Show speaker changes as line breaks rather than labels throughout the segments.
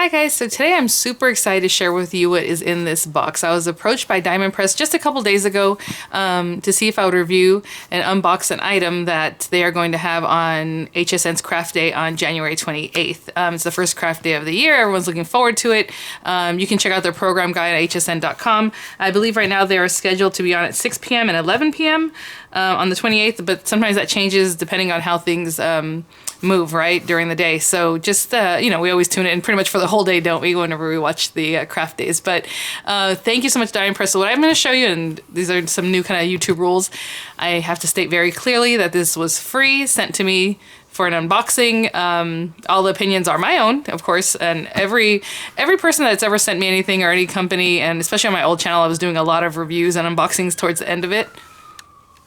Hi guys, so today I'm super excited to share with you what is in this box. I was approached by Diamond Press just a couple days ago to see if I would review and unbox an item that they are going to have on HSN's Craft Day on January 28th. It's the first craft day of the year. Everyone's looking forward to it. You can check out their program guide at hsn.com. I believe right now they are scheduled to be on at 6 p.m. and 11 p.m. On the 28th, but sometimes that changes depending on how things move, right, during the day. So just, we always tune in pretty much for the whole day, don't we, whenever we watch the craft days. But thank you so much, Diamond Press. So what I'm going to show you, and these are some new kind of YouTube rules, I have to state very clearly that this was free, sent to me for an unboxing. All the opinions are my own, of course, and every person that's ever sent me anything or any company, and especially on my old channel, I was doing a lot of reviews and unboxings towards the end of it.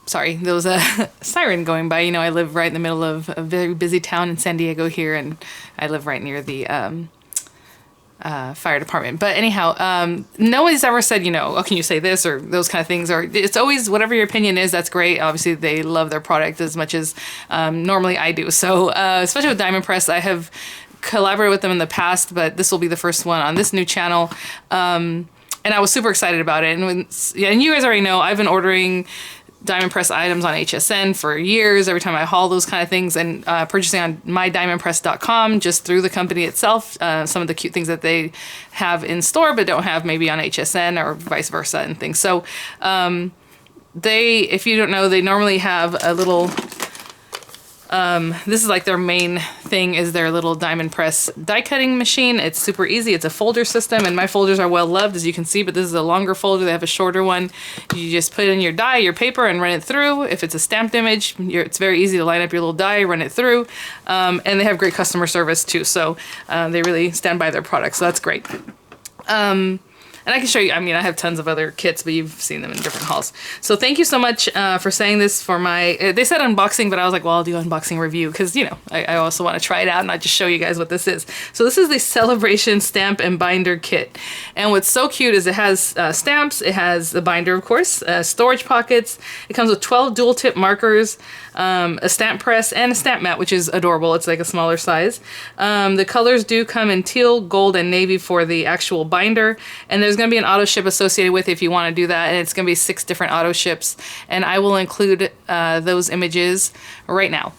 Sorry, there was a siren going by. You know, I live right in the middle of a very busy town in San Diego here, and I live right near the fire department. But anyhow, nobody's ever said, oh, can you say this or those kind of things, or it's always whatever your opinion is, that's great. Obviously, they love their product as much as normally I do. So especially with Diamond Press, I have collaborated with them in the past, but this will be the first one on this new channel. And I was super excited about it. And you guys already know, I've been ordering Diamond Press items on HSN for years, every time I haul those kind of things, and purchasing on mydiamondpress.com just through the company itself, some of the cute things that they have in store but don't have maybe on HSN or vice versa and things. So if you don't know, they normally have a little, this is like their main thing, is their little Diamond Press die cutting machine. It's super easy. It's a folder system, and my folders are well loved, as you can see, but this is a longer folder. They have a shorter one. You just put in your die, your paper, and run it through. If it's a stamped image, it's very easy to line up your little die, run it through, and they have great customer service too, so they really stand by their products, so that's great. And I can show you, I mean, I have tons of other kits, but you've seen them in different hauls. So thank you so much for saying this for my, they said unboxing, but I was like, well, I'll do unboxing review because, I also want to try it out and not just show you guys what this is. So this is the Celebration Stamp and Binder Kit. And what's so cute is it has stamps, it has the binder, of course, storage pockets. It comes with 12 dual tip markers, a stamp press, and a stamp mat, which is adorable. It's like a smaller size. The colors do come in teal, gold, and navy for the actual binder. And there's going to be an auto ship associated with it if you want to do that, and it's going to be 6 different auto ships, and I will include those images right now.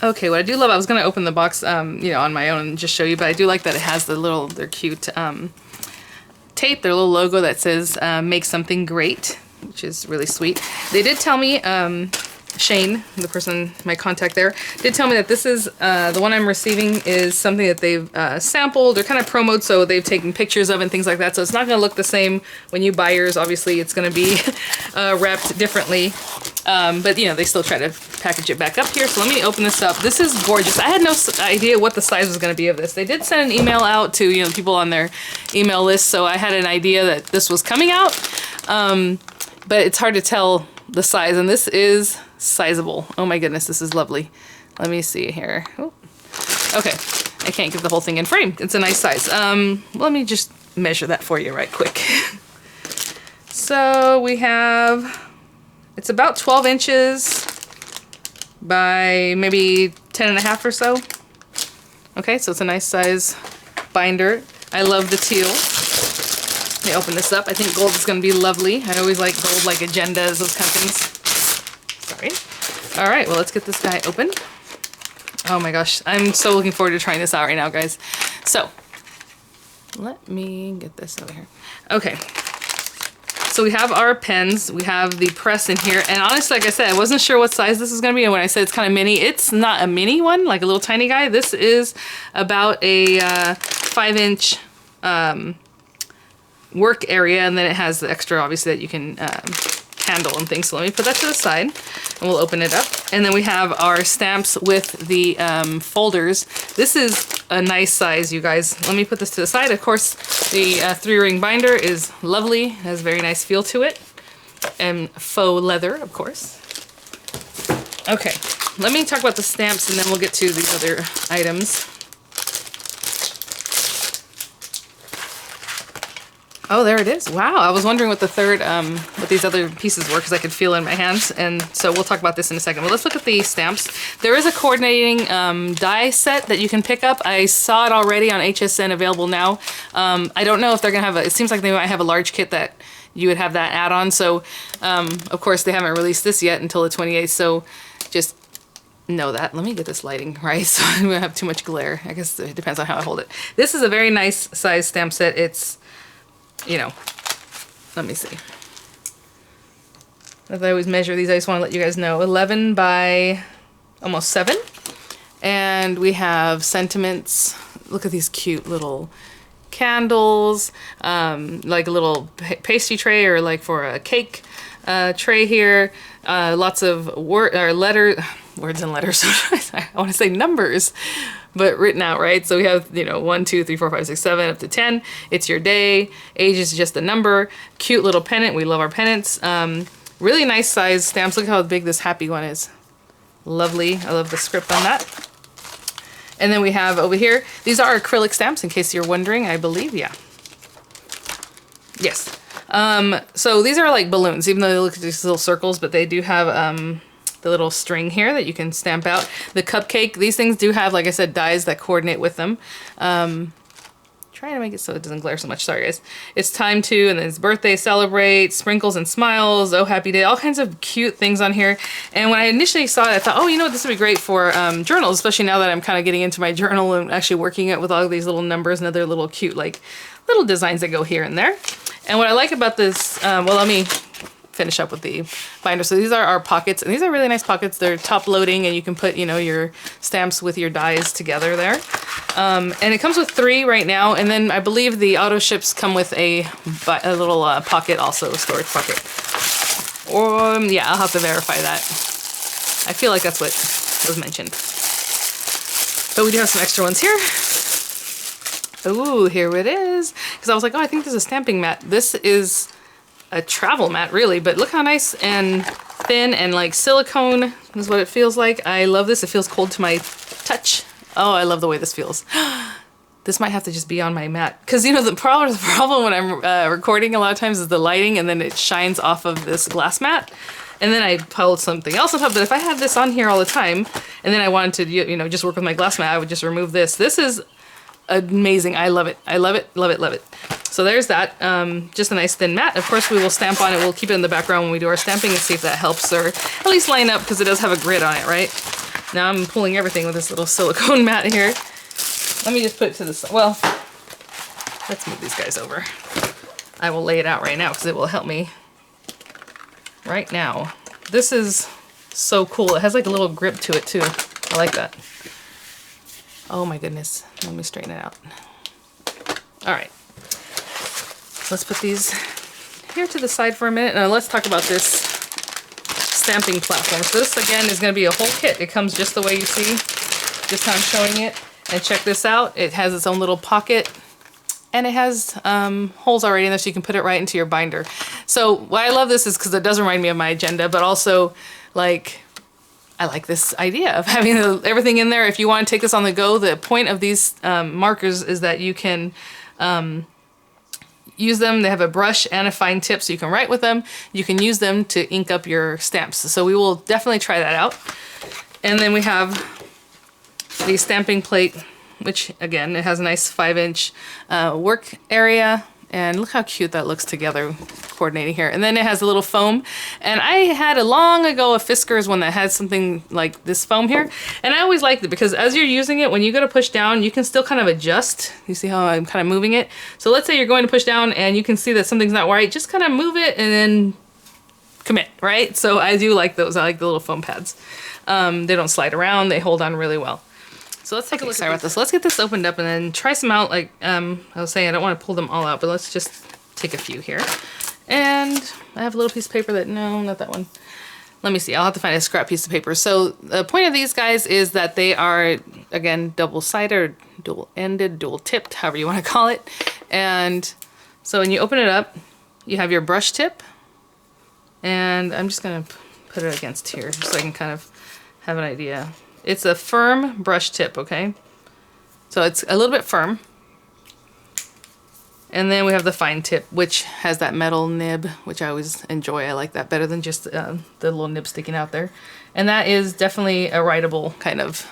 Okay, what I do love, I was going to open the box, on my own and just show you, but I do like that it has their cute tape, their little logo that says, make something great, which is really sweet. They did tell me, Shane, the person, my contact there, did tell me that this is, the one I'm receiving is something that they've sampled or kind of promoted, so they've taken pictures of and things like that, so it's not going to look the same when you buy yours. Obviously, it's going to be wrapped differently. But they still try to package it back up here. So let me open this up. This is gorgeous. I had no idea what the size was going to be of this. They did send an email out to people on their email list, so I had an idea that this was coming out. But it's hard to tell the size, and this is sizable. Oh my goodness, this is lovely. Let me see here. Oh. Okay, I can't get the whole thing in frame. It's a nice size. Let me just measure that for you right quick. So we have. It's about 12 inches by maybe 10.5 or so. Okay, so it's a nice size binder. I love the teal. Let me open this up. I think gold is going to be lovely. I always like gold, like agendas, those kind of things. Sorry. All right, well, let's get this guy open. Oh my gosh, I'm so looking forward to trying this out right now, guys. So, let me get this over here. Okay. So we have our pens, we have the press in here, and honestly, like I said, I wasn't sure what size this is going to be, and when I said it's kind of mini, it's not a mini one, like a little tiny guy. This is about a 5-inch work area, and then it has the extra, obviously, that you can handle and things. So let me put that to the side, and we'll open it up. And then we have our stamps with the folders. This is a nice size, you guys. Let me put this to the side. Of course, the 3-ring binder is lovely, has a very nice feel to it. and faux leather, of course. Okay, let me talk about the stamps and then we'll get to these other items. Oh, there it is. Wow, I was wondering what the third, what these other pieces were because I could feel it in my hands. And so we'll talk about this in a second. But let's look at the stamps. There is a coordinating die set that you can pick up. I saw it already on HSN, available now. I don't know if they're going to have it seems like they might have a large kit that you would have that add-on. So, of course, they haven't released this yet until the 28th. So just know that. Let me get this lighting right so I don't have too much glare. I guess it depends on how I hold it. This is a very nice size stamp set. It's, you know, let me see. As I always measure these, I just want to let you guys know. 11 by almost 7. And we have sentiments. Look at these cute little candles, like a little pastry tray or like for a cake tray here. Lots of words and letters. I want to say numbers, but written out, right? So we have, you know, 1, 2, 3, 4, 5, 6, 7, up to 10. It's your day. Age is just a number. Cute little pennant. We love our pennants. Really nice size stamps. Look how big this happy one is. Lovely. I love the script on that. And then we have over here, these are acrylic stamps in case you're wondering, I believe, yeah. Yes. So these are like balloons, even though they look like these little circles, but they do have the little string here that you can stamp out. The cupcake, these things do have, like I said, dies that coordinate with them. Trying to make it so it doesn't glare so much, sorry guys. It's time to, and then it's birthday, celebrate, sprinkles and smiles, oh happy day, all kinds of cute things on here. And when I initially saw it, I thought, oh, you know what, this would be great for journals, especially now that I'm kind of getting into my journal and actually working it with all these little numbers and other little cute, like, little designs that go here and there. And what I like about this, well, let me finish up with the binder. So these are our pockets, and these are really nice pockets. They're top loading, and you can put, you know, your stamps with your dies together there. And it comes with 3 right now, and then I believe the auto ships come with a little pocket also, a storage pocket. Or, yeah, I'll have to verify that. I feel like that's what was mentioned. But we do have some extra ones here. Ooh, here it is. Because I was like, oh, I think this is a stamping mat. This is a travel mat, really, but look how nice and thin and like silicone is what it feels like. I love this. It feels cold to my touch. Oh, I love the way this feels. This might have to just be on my mat, because you know the problem when I'm recording a lot of times is the lighting, and then it shines off of this glass mat, and then I piled something else on top. But if I had this on here all the time, and then I wanted to, you know, just work with my glass mat, I would just remove this. This is amazing. I love it. I love it, love it, love it. So there's that. Just a nice thin mat. Of course, we will stamp on it. We'll keep it in the background when we do our stamping and see if that helps, or at least line up, because it does have a grid on it, right? Now I'm pulling everything with this little silicone mat here. Let me just put it to the side. Well, let's move these guys over. I will lay it out right now because it will help me right now. This is so cool. It has like a little grip to it too. I like that. Oh my goodness. Let me straighten it out. All right. Let's put these here to the side for a minute. Now let's talk about this stamping platform. So this again is going to be a whole kit. It comes just the way you see, just how I'm showing it. And check this out. It has its own little pocket, and it has holes already in there so you can put it right into your binder. So why I love this is because it does remind me of my agenda, but also like I like this idea of having everything in there. If you want to take this on the go, the point of these markers is that you can use them. They have a brush and a fine tip, so you can write with them. You can use them to ink up your stamps. So we will definitely try that out. And then we have the stamping plate, which again, it has a nice 5-inch work area. And look how cute that looks together, coordinating here. And then it has a little foam. And I had long ago a Fiskars one that had something like this foam here. And I always liked it because as you're using it, when you go to push down, you can still kind of adjust. You see how I'm kind of moving it? So let's say you're going to push down and you can see that something's not right. Just kind of move it and then commit, right? So I do like those. I like the little foam pads. They don't slide around. They hold on really well. So let's take a look. Sorry about this. Let's get this opened up and then try some out. Like I was saying, I don't want to pull them all out, but let's just take a few here. And I have a little piece of paper that, no, not that one. Let me see. I'll have to find a scrap piece of paper. So the point of these guys is that they are, again, double-sided or dual-ended, dual-tipped, however you want to call it. And so when you open it up, you have your brush tip. And I'm just gonna put it against here so I can kind of have an idea. It's a firm brush tip, okay? So it's a little bit firm. And then we have the fine tip, which has that metal nib, which I always enjoy. I like that better than just the little nib sticking out there. And that is definitely a writable kind of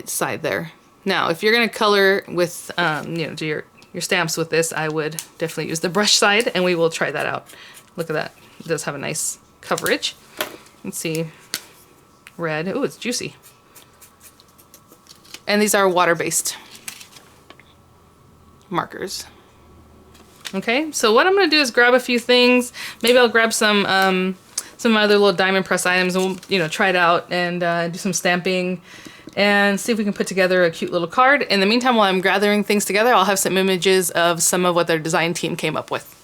side there. Now, if you're gonna color with, you know, do your stamps with this, I would definitely use the brush side, and we will try that out. Look at that, it does have a nice coverage. Let's see, red, ooh, it's juicy. And these are water-based markers. Okay, so what I'm gonna do is grab a few things. Maybe I'll grab some other little diamond press items, and we'll, you know, try it out and do some stamping and see if we can put together a cute little card. In the meantime, while I'm gathering things together, I'll have some images of some of what their design team came up with.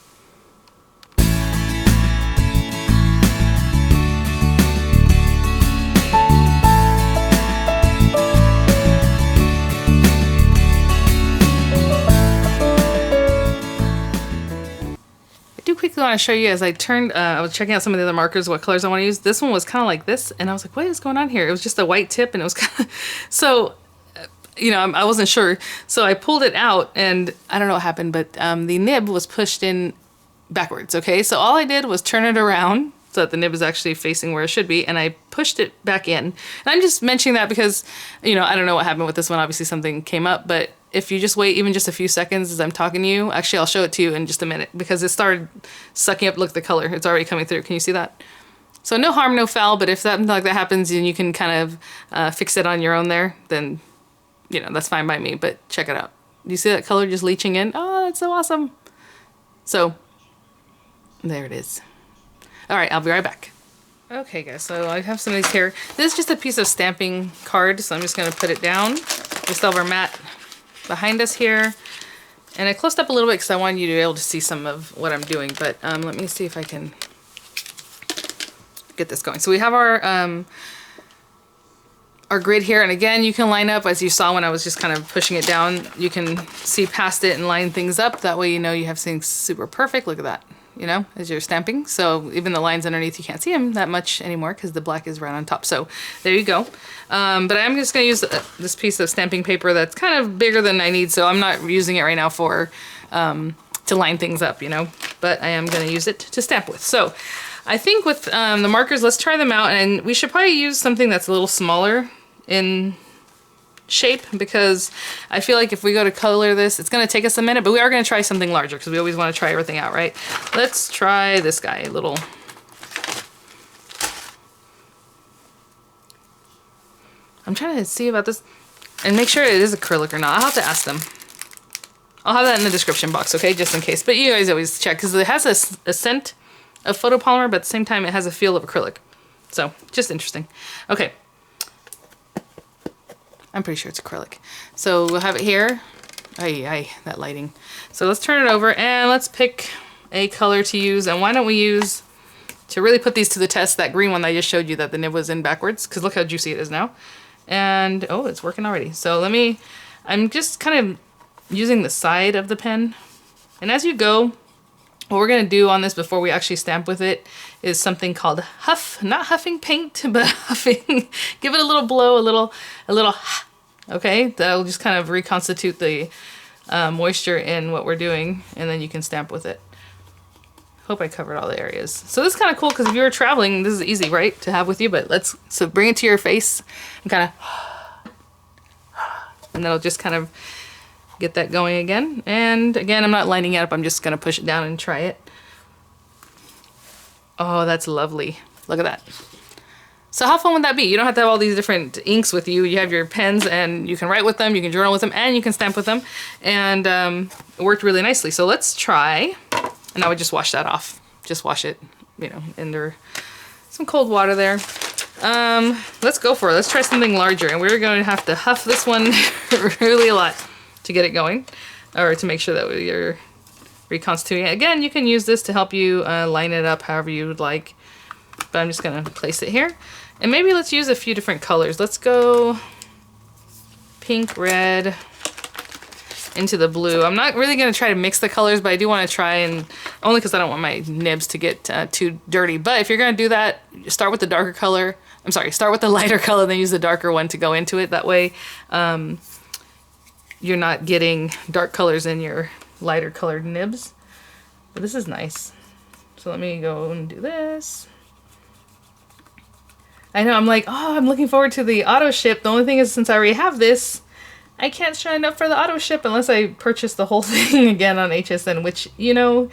Quickly want to show you as I turned, I was checking out some of the other markers, what colors I want to use. This one was kind of like this, and I was like, what is going on here? It was just a white tip, and it was kind of, so, you know, I wasn't sure. So I pulled it out, and I don't know what happened, but the nib was pushed in backwards, okay? So all I did was turn it around so that the nib is actually facing where it should be, and I pushed it back in. And I'm just mentioning that because, you know, I don't know what happened with this one. Obviously something came up, but if you just wait even just a few seconds as I'm talking to you, actually I'll show it to you in just a minute because it started sucking up, look at the color, it's already coming through. Can you see that? So no harm, no foul, but if something like that happens and you can kind of fix it on your own there, then, you know, that's fine by me, but check it out. Do you see that color just leaching in? Oh, that's so awesome. So, there it is. All right, I'll be right back. Okay guys, so I have some of these here. This is just a piece of stamping card, so I'm just gonna put it down. We still have our mat behind us here. And I closed up a little bit because I wanted you to be able to see some of what I'm doing, but let me see if I can get this going. So we have our grid here, and again, you can line up, as you saw when I was just kind of pushing it down, you can see past it and line things up. That way you know you have things super perfect. Look at that, you know, as you're stamping. So even the lines underneath, you can't see them that much anymore because the black is right on top. So there you go. But I'm just gonna use this piece of stamping paper that's kind of bigger than I need, so I'm not using it right now for to line things up, you know, but I am gonna use it to stamp with. So I think with the markers, let's try them out, and we should probably use something that's a little smaller in shape, because I feel like if we go to color this, it's gonna take us a minute, but we are gonna try something larger because we always want to try everything out, right? Let's try this guy, a little. I'm trying to see about this and make sure it is acrylic or not. I'll have to ask them. I'll have that in the description box, okay, just in case. But you guys always check because it has a scent of photopolymer, but at the same time it has a feel of acrylic. So just interesting. Okay. I'm pretty sure it's acrylic. So we'll have it here. Ay, that lighting. So let's turn it over and let's pick a color to use. And why don't we use, to really put these to the test, that green one that I just showed you that the nib was in backwards, because look how juicy it is now. And, oh, it's working already. So I'm just kind of using the side of the pen. And as you go, what we're gonna do on this before we actually stamp with it is something called huff, not huffing paint, but huffing. Give it a little blow, a little, okay? That'll just kind of reconstitute the moisture in what we're doing, and then you can stamp with it. Hope I covered all the areas. So this is kind of cool because if you were traveling, this is easy, right, to have with you, but so bring it to your face and kind of, and that'll just kind of get that going again. And again, I'm not lining it up, I'm just gonna push it down and try it. Oh, that's lovely. Look at that. So how fun would that be? You don't have to have all these different inks with you. You have your pens and you can write with them, you can journal with them, and you can stamp with them. And it worked really nicely. So let's try, and I would just wash that off. Just wash it, you know, under some cold water there. Let's go for it. Let's try something larger. And we're going to have to huff this one really a lot to get it going, or to make sure that you're reconstituting it. Again, you can use this to help you line it up however you would like, but I'm just gonna place it here. And maybe let's use a few different colors. Let's go pink, red, into the blue. I'm not really gonna try to mix the colors, but I do wanna try and only because I don't want my nibs to get too dirty. But if you're gonna do that, start with the darker color. I'm sorry, start with the lighter color, then use the darker one to go into it. That way, you're not getting dark colors in your lighter colored nibs. But this is nice. So let me go and do this. I know, I'm like, oh, I'm looking forward to the auto ship. The only thing is, since I already have this, I can't sign up for the auto ship unless I purchase the whole thing again on HSN, which, you know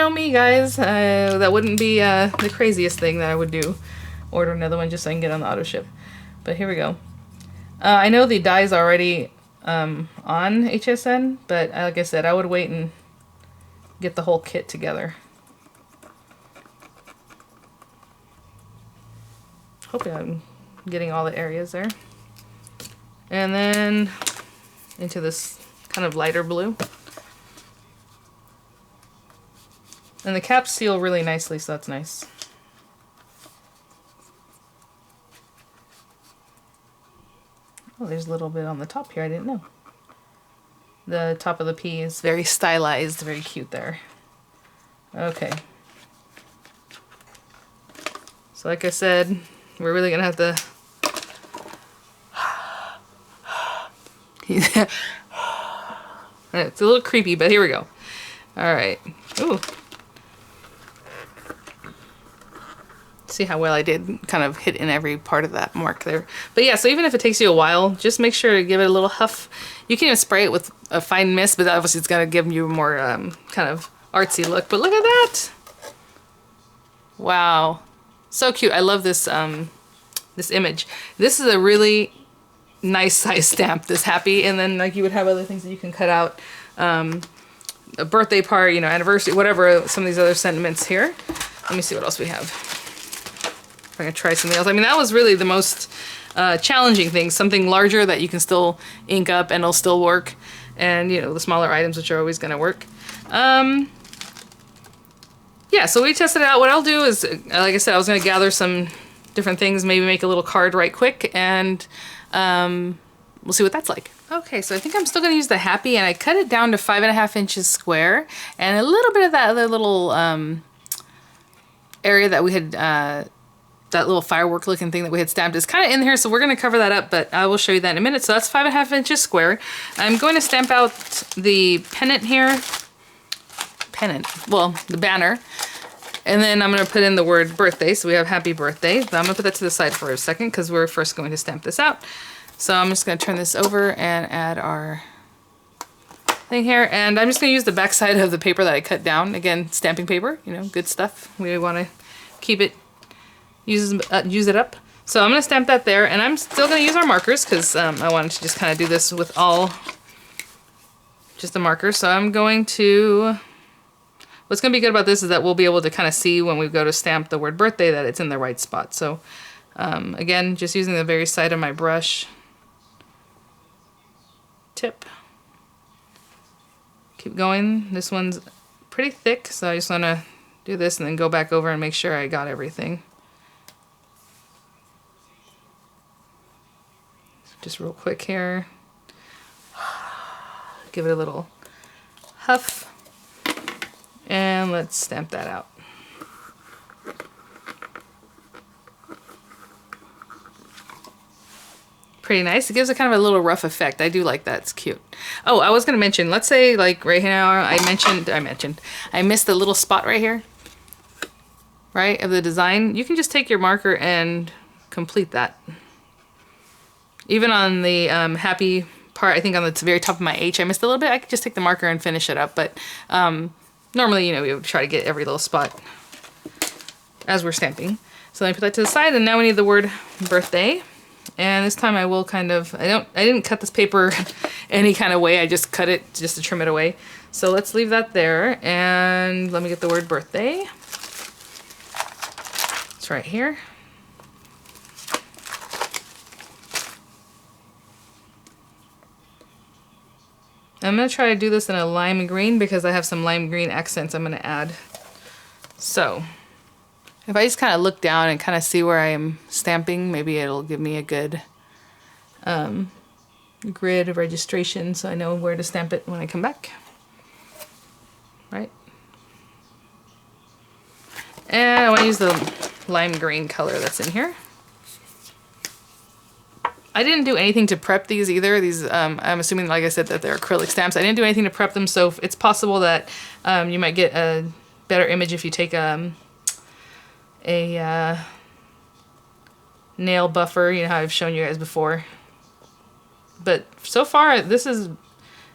me, guys, that wouldn't be the craziest thing that I would do. Order another one just so I can get on the auto ship. But here we go. I know the die is already on HSN, but like I said, I would wait and get the whole kit together. Hoping I'm getting all the areas there. And then into this kind of lighter blue. And the caps seal really nicely, so that's nice. Oh, there's a little bit on the top here, I didn't know. The top of the P is very stylized, very cute there. Okay. So like I said, we're really gonna have to it's a little creepy, but here we go. Alright. Ooh. See how well I did kind of hit in every part of that mark there. But yeah, so even if it takes you a while, just make sure to give it a little huff. You can even spray it with a fine mist, but obviously it's gonna give you a more kind of artsy look. But look at that! Wow. So cute. I love this this image. This is a really nice size stamp, this happy, and then like you would have other things that you can cut out. A birthday party, you know, anniversary, whatever, some of these other sentiments here. Let me see what else we have. If I can try something else. I mean, that was really the most challenging thing. Something larger that you can still ink up and it'll still work. And, you know, the smaller items, which are always going to work. Yeah, so we tested it out. What I'll do is, like I said, I was going to gather some different things, maybe make a little card right quick, and we'll see what that's like. Okay, so I think I'm still going to use the happy, and I cut it down to 5.5 inches square, and a little bit of that other little area that we had, that little firework looking thing that we had stamped is kind of in here, so we're going to cover that up, but I will show you that in a minute. So that's 5.5 inches square. I'm going to stamp out the pennant here. Well, the banner. And then I'm going to put in the word birthday, so we have happy birthday. But I'm going to put that to the side for a second because we're first going to stamp this out. So I'm just going to turn this over and add our thing here. And I'm just going to use the back side of the paper that I cut down. Again, stamping paper, you know, good stuff. We want to keep it, use it up. So I'm going to stamp that there. And I'm still going to use our markers because I wanted to just kind of do this with just the markers. So I'm going to... What's going to be good about this is that we'll be able to kind of see when we go to stamp the word birthday that it's in the right spot. So again, just using the very side of my brush tip. Keep going. This one's pretty thick, so I just want to do this and then go back over and make sure I got everything. Just real quick here. Give it a little huff. And let's stamp that out. Pretty nice. It gives it kind of a little rough effect. I do like that. It's cute. Oh, I was going to mention, let's say like right now, I missed the little spot right here, right, of the design. You can just take your marker and complete that. Even on the happy part, I think on the very top of my H, I missed a little bit. I could just take the marker and finish it up. But normally, you know, we would try to get every little spot as we're stamping. So let me put that to the side, and now we need the word birthday. And this time I will kind of, I didn't cut this paper any kind of way. I just cut it just to trim it away. So let's leave that there, and let me get the word birthday. It's right here. I'm going to try to do this in a lime green because I have some lime green accents I'm going to add. So if I just kind of look down and kind of see where I am stamping, maybe it'll give me a good grid of registration so I know where to stamp it when I come back. Right? And I want to use the lime green color that's in here. I didn't do anything to prep these either. These, I'm assuming, like I said, that they're acrylic stamps. I didn't do anything to prep them, so it's possible that you might get a better image if you take a nail buffer, you know how I've shown you guys before. But so far, this is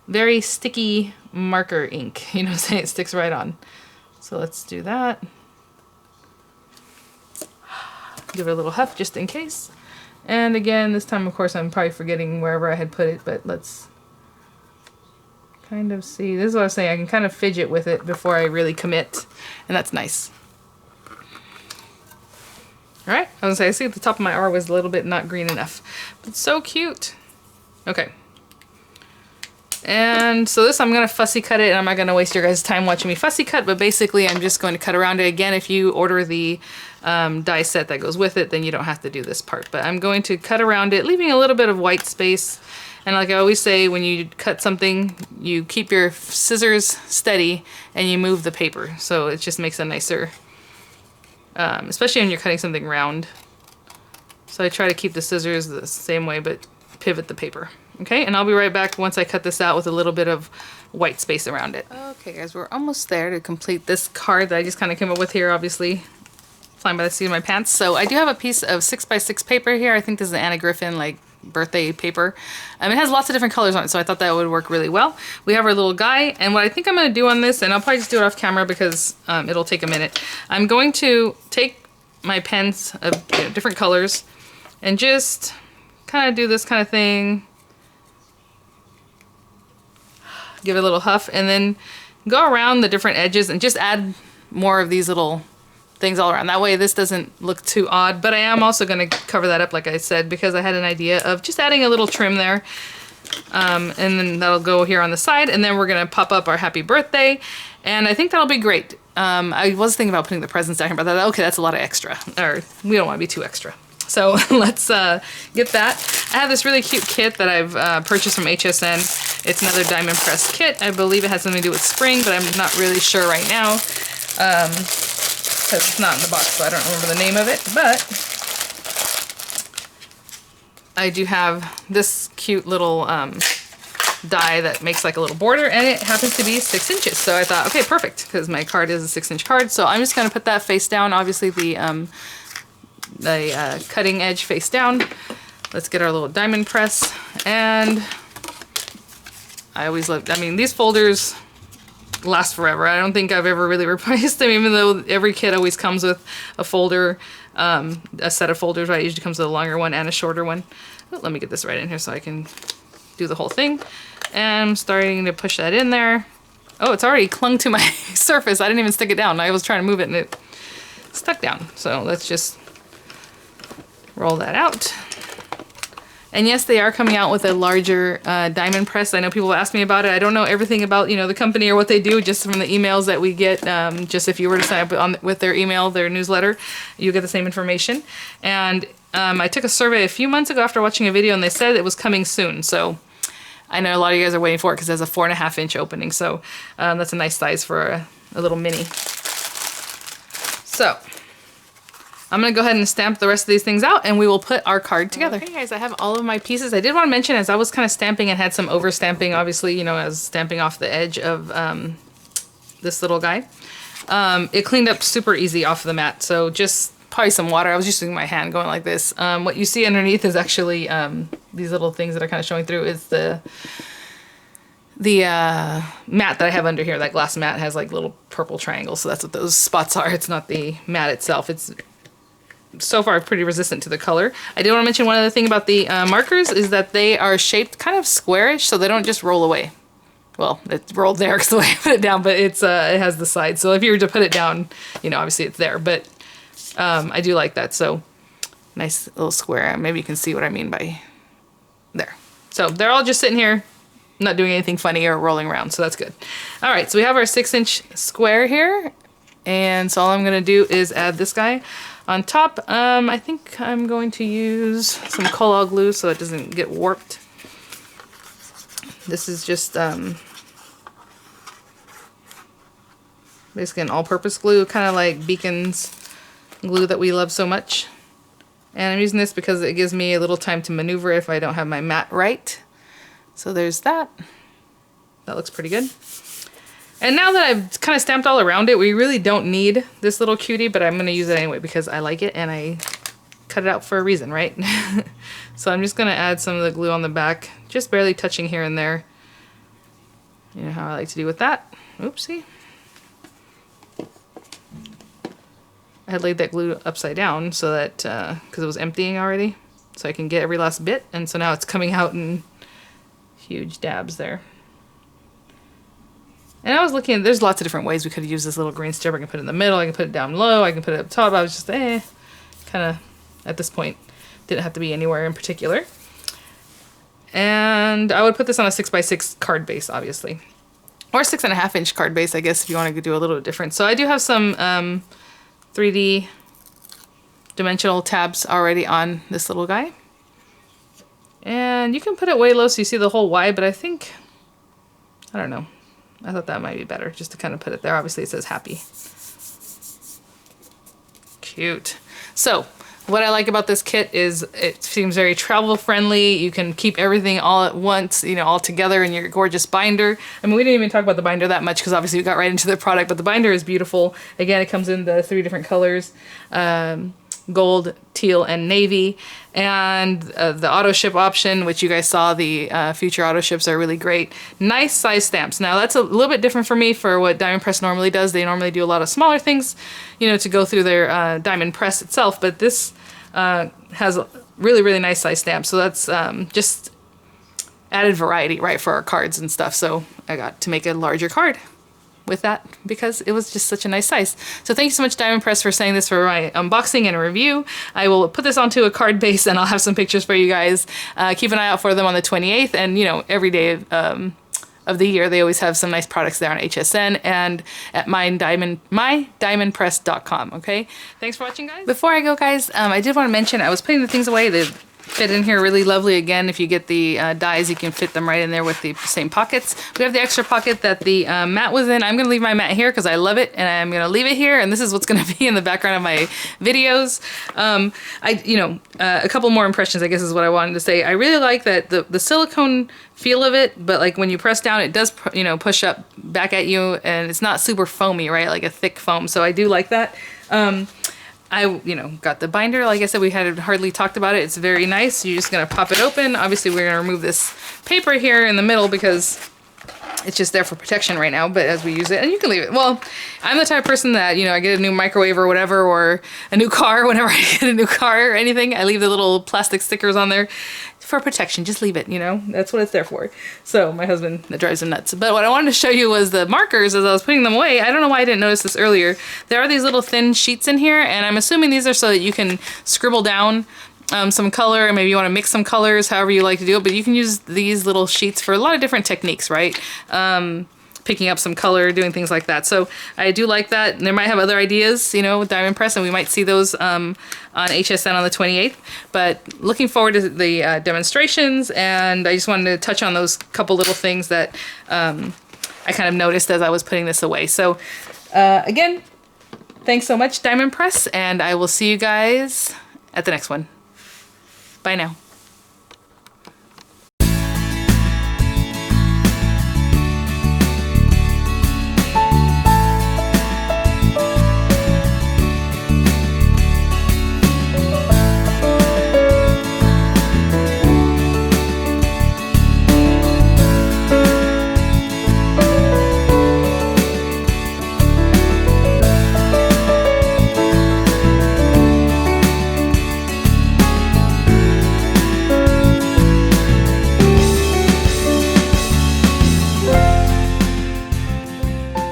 very sticky marker ink. You know what I'm saying? It sticks right on. So let's do that. Give it a little huff just in case. And again, this time, of course, I'm probably forgetting wherever I had put it, but let's kind of see. This is what I was saying. I can kind of fidget with it before I really commit, and that's nice. All right, I was gonna say, I see at the top of my R was a little bit not green enough, but so cute. Okay. And so this, I'm gonna fussy cut it, and I'm not gonna waste your guys' time watching me fussy cut, but basically I'm just going to cut around it. Again, if you order the die set that goes with it, then you don't have to do this part, but I'm going to cut around it, leaving a little bit of white space. And like I always say, when you cut something, you keep your scissors steady and you move the paper, so it just makes a nicer, especially when you're cutting something round. So I try to keep the scissors the same way, but pivot the paper. Okay, and I'll be right back once I cut this out with a little bit of white space around it. Okay guys, we're almost there to complete this card that I just kind of came up with here, obviously flying by the seat of my pants. So I do have a piece of 6x6 paper here. I think this is an Anna Griffin like birthday paper. It has lots of different colors on it, so I thought that would work really well. We have our little guy, and what I think I'm going to do on this, and I'll probably just do it off camera because it'll take a minute. I'm going to take my pens of different colors and just kind of do this kind of thing. Give it a little huff, and then go around the different edges and just add more of these little things all around. That way this doesn't look too odd, but I am also going to cover that up, like I said, because I had an idea of just adding a little trim there. And then that'll go here on the side, and then we're going to pop up our happy birthday, and I think that'll be great. I was thinking about putting the presents down here, but I thought, okay, that's a lot of extra, or we don't want to be too extra. So let's get that. I have this really cute kit that I've purchased from HSN. It's another diamond press kit. I believe it has something to do with spring, but I'm not really sure right now because it's not in the box, so I don't remember the name of it. But I do have this cute little die that makes like a little border, and it happens to be 6 inches. So I thought, okay, perfect, because my card is a 6-inch card. So I'm just going to put that face down. Obviously the cutting edge face down. Let's get our little diamond press, and I always love, I mean, these folders last forever. I don't think I've ever really replaced them, even though every kit always comes with a folder, a set of folders, right? It usually comes with a longer one and a shorter one. Oh, let me get this right in here so I can do the whole thing. And I'm starting to push that in there. Oh, it's already clung to my surface. I didn't even stick it down. I was trying to move it and it stuck down. So let's just roll that out. And yes, they are coming out with a larger diamond press. I know people ask me about it. I don't know everything about, you know, the company or what they do, just from the emails that we get. Just if you were to sign up with their email, their newsletter, you get the same information. And I took a survey a few months ago after watching a video, and they said it was coming soon. So I know a lot of you guys are waiting for it because it has a 4.5-inch opening. So that's a nice size for a little mini. So I'm going to go ahead and stamp the rest of these things out, and we will put our card together. Okay guys, I have all of my pieces. I did want to mention, as I was kind of stamping and had some over stamping, obviously, you know, I was stamping off the edge of this little guy. It cleaned up super easy off the mat, so just probably some water. I was just using my hand going like this. What you see underneath is actually these little things that are kind of showing through is the mat that I have under here. That glass mat has like little purple triangles, so that's what those spots are. It's not the mat itself. It's so far pretty resistant to the color. I did want to mention one other thing about the markers is that they are shaped kind of squarish, so they don't just roll away. Well, it's rolled there because the way I put it down, but it's it has the side. So if you were to put it down, you know, obviously it's there, but I do like that. So nice little square. Maybe you can see what I mean by there. So they're all just sitting here, not doing anything funny or rolling around, so that's good. All right, so we have our 6-inch square here, and so all I'm gonna do is add this guy on top. I think I'm going to use some Cola glue so it doesn't get warped. This is just the Basically an all-purpose glue, kind of like Beacon's glue that we love so much. And I'm using this because it gives me a little time to maneuver if I don't have my mat right. So there's that. That looks pretty good. And now that I've kind of stamped all around it, we really don't need this little cutie, but I'm going to use it anyway because I like it and I cut it out for a reason, right? So I'm just going to add some of the glue on the back, just barely touching here and there. You know how I like to do with that. Oopsie. I had laid that glue upside down so that, because it was emptying already, so I can get every last bit, and so now it's coming out in huge dabs there. And I was looking, there's lots of different ways we could use this little green strip. I can put it in the middle, I can put it down low, I can put it up top. I was just, kind of, at this point, didn't have to be anywhere in particular. And I would put this on a 6x6 card base, obviously. Or 6.5-inch card base, I guess, if you want to do a little different. So I do have some 3D dimensional tabs already on this little guy. And you can put it way low so you see the whole Y, but I think, I don't know. I thought that might be better, just to kind of put it there. Obviously it says happy. Cute. So, what I like about this kit is it seems very travel friendly. You can keep everything all at once, you know, all together in your gorgeous binder. I mean, we didn't even talk about the binder that much because obviously we got right into the product, but the binder is beautiful. Again, it comes in the 3 different colors, gold, teal, and navy. And the auto ship option, which you guys saw, the future auto ships are really great. Nice size stamps. Now that's a little bit different for me for what Diamond Press normally does. They normally do a lot of smaller things, you know, to go through their Diamond Press itself, but this has really, really nice size stamps. So that's just added variety, right, for our cards and stuff. So I got to make a larger card with that because it was just such a nice size. So thank you so much, Diamond Press, for saying this for my unboxing and review. I will put this onto a card base and I'll have some pictures for you guys. Keep an eye out for them on the 28th, and you know, every day of the year they always have some nice products there on HSN and at mydiamondpress.com. Okay, thanks for watching, guys. Before I go, guys, I did want to mention I was putting the things away. They fit in here really lovely. Again, if you get the dies, you can fit them right in there with the same pockets. We have the extra pocket that the mat was in. I'm going to leave my mat here because I love it, and I'm going to leave it here, and this is what's going to be in the background of my videos. A couple more impressions, I guess, is what I wanted to say. I really like that the silicone feel of it, but like when you press down, it does, you know, push up back at you, and it's not super foamy, right? Like a thick foam. So I do like that. I, got the binder. Like I said, we had hardly talked about it. It's very nice. You're just going to pop it open. Obviously, we're going to remove this paper here in the middle because it's just there for protection right now, but as we use it, and you can leave it. Well, I'm the type of person that, I get a new microwave or whatever, or a new car, whenever I get a new car or anything, I leave the little plastic stickers on there for protection. Just leave it, that's what it's there for. So my husband, that drives him nuts. But what I wanted to show you was the markers as I was putting them away. I don't know why I didn't notice this earlier. There are these little thin sheets in here, and I'm assuming these are so that you can scribble down some color, and maybe you want to mix some colors, however you like to do it, but you can use these little sheets for a lot of different techniques, right? Picking up some color, doing things like that. So I do like that. And there might have other ideas, with Diamond Press, and we might see those on HSN on the 28th. But looking forward to the demonstrations, and I just wanted to touch on those couple little things that I kind of noticed as I was putting this away. So again, thanks so much, Diamond Press, and I will see you guys at the next one. Bye now.